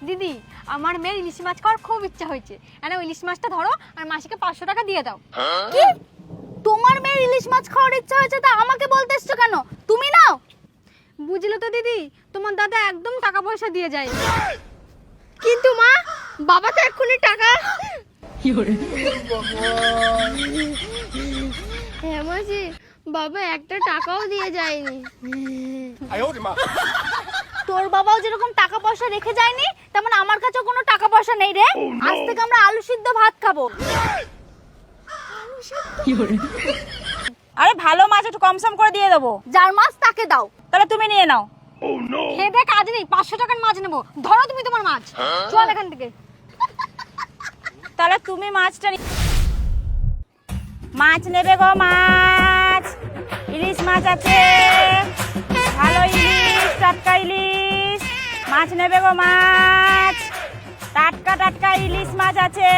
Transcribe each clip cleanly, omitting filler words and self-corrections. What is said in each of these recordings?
দিদি আমার মেয়ের ইলিশ মাছ খাওয়ার খুব ইচ্ছা হয়েছে, এনা ইলিশ মাছটা ধরো আর মাসিকে 500 টাকা দিয়ে দাও। কি তোমার মেয়ের ইলিশ মাছ খাওয়ার ইচ্ছা হয়েছে তা আমাকে বলতে এসছো কেন? তুমি নাও। বুঝলে তো দিদি, তোমার দাদা একদম টাকা পয়সা দিয়ে যায়। কিন্তু মা, বাবা তো এক্ষুনি টাকা। হ্যাঁ মাসি, বাবা একটা টাকাও দিয়ে যায়নি। তোর বাবাও যেরকম টাকা পয়সা রেখে যায়নি, তেমন আমার কাছেও কোনো টাকা পয়সা নেই রে। আজ থেকে আমরা আলু সিদ্ধ ভাত খাবো। আরে ভালো মাছ একটু কম সম করে দিয়ে দেবো। যার মাছ তাকে দাও। তাহলে তুমি নিয়ে নাও। খেদে কাজ নেই, 500 টাকার মাছ নেবো, ধরো তুমি তোমার মাছ। চল এখান থেকে। তাহলে তুমি মাছটা মাছ নেবে গো, মাছ ইলিশ মাছ আছে, ভালো ইলিশ, টাটকা ইলিশ মাছ নেবে গো, মাছ টাটকা টাটকা ইলিশ মাছ আছে,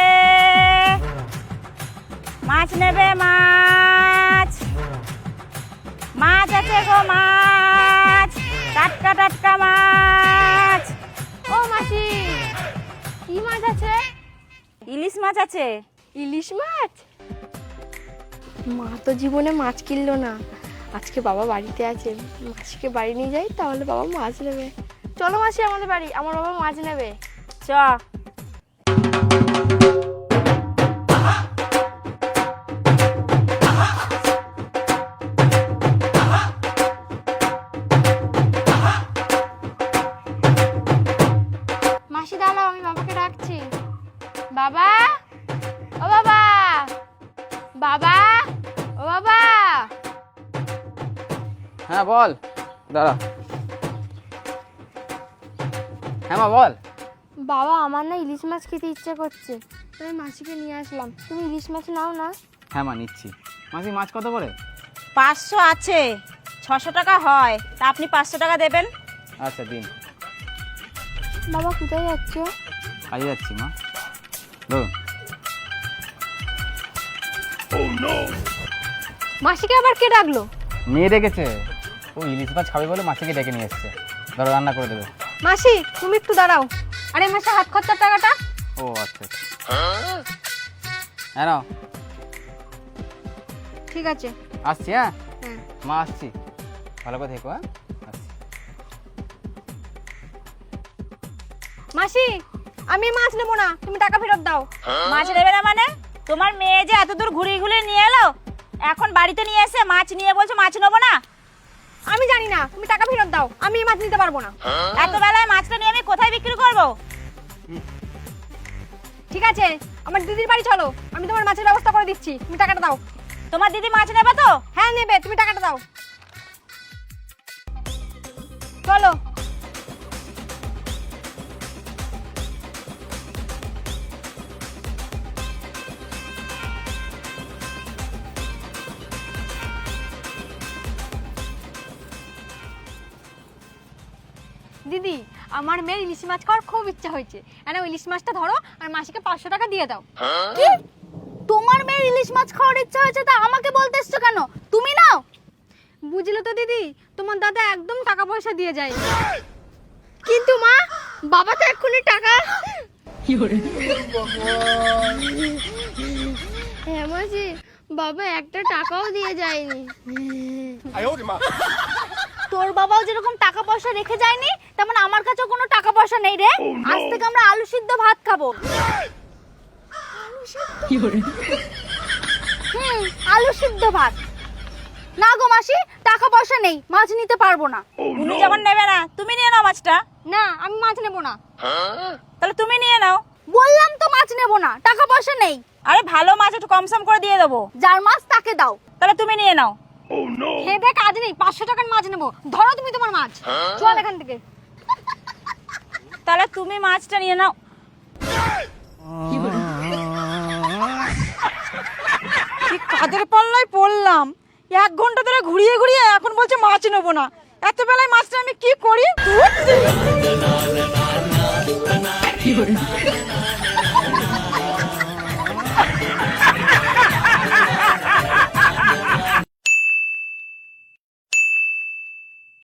মাছ নেবে, মাছ মাছ আছে গো, মাছ টাটকা টাটকা মাছ। ও মাসি, কি মাছ আছে? ইলিশ মাছ আছে। ইলিশ মাছ? মা তো জীবনে মাছ কিনলো না, আজকে বাবা বাড়িতে আছে, মাসিকে বাড়ি নিয়ে যাই, তাহলে বাবা মাছ নেবে। চলো মাসি আমাদের বাড়ি, আমার বাবা মাছ নেবে। চ মাসি দাঁড়াও, আমি বাবাকে ডাকছি। বাবা, ও বাবা, বাবা, ও বাবা। হ্যাঁ বল। দাঁড়া। হ্যাঁ মা বল। বাবা আমার না ইলিশ মাছ খেতে ইচ্ছে করছে, আমি মাসিকে নিয়ে আসলাম, তুমি ইলিশ মাছ নাও না। হ্যাঁ মা নিচ্ছি। মাসি মাছ কত করে? 500 আছে, 600 টাকা হয়, তা আপনি 500 টাকা দেবেন। আচ্ছা দিন। বাবা কোথায় যাচ্ছ? কাজে যাচ্ছি মা। ধরুন। মাসিকে আবার কে ডাকলো? মেয়ে ডেকেছে, ও ইলিশ মাছ খাবে বলে মাসিকে ডেকে নিয়ে এসছে। ধরো রান্না করে দেবে। মাসি তুমি একটু দাঁড়াও। আরে মাসি হাত খরচার টাকাটা। ও আচ্ছা আচ্ছা। হ্যাঁ নাও। ঠিক আছে। আসছি। হ্যাঁ হ্যাঁ। মা আসছি, ভালো করে থেকো। হ্যাঁ আসছি। মাসি আমি মাছ নেবো না, তুমি টাকা ফেরত দাও। মাছ নেবে না মানে? তোমার মেয়ে যে এত দূর ঘুরিয়ে ঘুরিয়ে নিয়ে এলো, এখন বাড়িতে নিয়ে এসে মাছ নিয়ে বলছো মাছ নেবো না? আমি জানি না, তুমি টাকা ফেরত দাও, আমি এই মাছ নিতে পারবো না। এত বেলায় মাছটা নিয়ে আমি কোথায় বিক্রি করবো? ঠিক আছে, আমার দিদির বাড়ি চলো, আমি তোমার মাছের ব্যবস্থা করে দিচ্ছি, তুমি টাকাটা দাও। তোমার দিদি মাছ নেবে তো? হ্যাঁ নেবে, তুমি টাকাটা দাও। চলো। দিদি আমার মেয়ের ইলিশ মাছ খাওয়ার খুব ইচ্ছা হয়েছে, এনা ইলিশ মাছটা ধরো আর মাসিকে 500 টাকা দিয়ে দাও। কি তোমার মেয়ের ইলিশ মাছ খাওয়ার ইচ্ছা হয়েছে তা আমাকে বলতে এসছো কেন? তুমি নাও। বুঝলে তো দিদি, তোমার দাদা একদম টাকা পয়সা দিয়ে যায়। কিন্তু মা, বাবা তো এক্ষুনি টাকা। হ্যাঁ মাসি, বাবা একটা টাকাও দিয়ে যায়নি। তোর বাবাও যেরকম টাকা পয়সা রেখে যায়নি, তেমন আমার কাছেও কোনো টাকা পয়সা নেই রে। আজ থেকে আমরা আলু সিদ্ধ ভাত খাবো। আলু সিদ্ধ ভাত। না গো মাসি, টাকা পয়সা নেই, মাছ নিতে পারবো না। উনি যেমন নেবে না, তুমি নিয়ে নাও মাছটা। না আমি মাছ নেবো না। তাহলে তুমি নিয়ে নাও। বললাম তো মাছ নেবো না, টাকা পয়সা নেই। আরে ভালো মাছ একটু কম সম করে দিয়ে দেবো। যার মাছ তাকে দাও। তাহলে তুমি নিয়ে নাও। খেদে কাজ নেই, 500 টাকার মাছ নেবো, ধরো তুমি তোমার মাছ। চল এখান থেকে। তাহলে তুমি মাছটা নিয়ে নাও। কি কাদের পাল্লায় পড়লাম, 1 ঘন্টা ধরে ঘুরিয়ে ঘুরিয়ে এখন বলছে মাছ নেবো না। এত বেলায় মাছটা আমি